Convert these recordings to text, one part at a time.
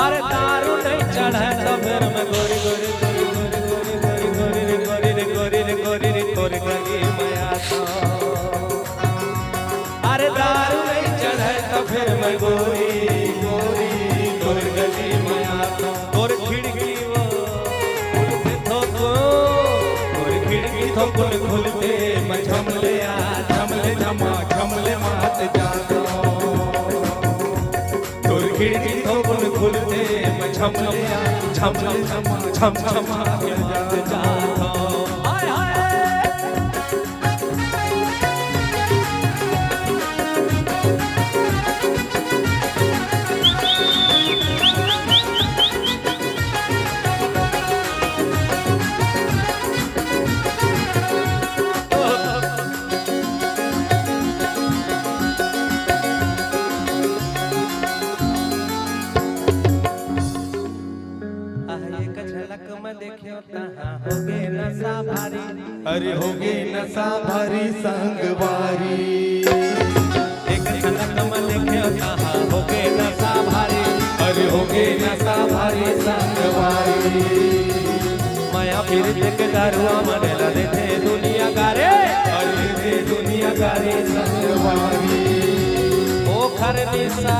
अरे दारू नहीं चढ़े तो फिर मैं गोरी गोरी गोरी गोरी गोरी गोरी गोरी गोरी गोरी गोरी गोरी गली माया तो अरे दारू नहीं चढ़े तो फिर मैं गोरी गोरी गोरी गली माया तो और खिड़की वो खुलते थोको और खिड़की थोको खुलते मैं झमले आ झमले झमा झमले मात जातो और खिड़की थोको खुलते मैं झमले आ झमले झमा झम झमा जात जातो हाय हाय नशा भारी अरे होगे नशा भारी संगवारी एक झलक में देखियो कहाँ होगे नशा भारी अरे होगे नशा भारी संगवारी माया फिर देख दारुआ मने लगे थे दुनिया गारे अरे थे दुनिया गारी संगवारी ओ खर निशा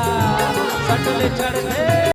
सटले चढ़ने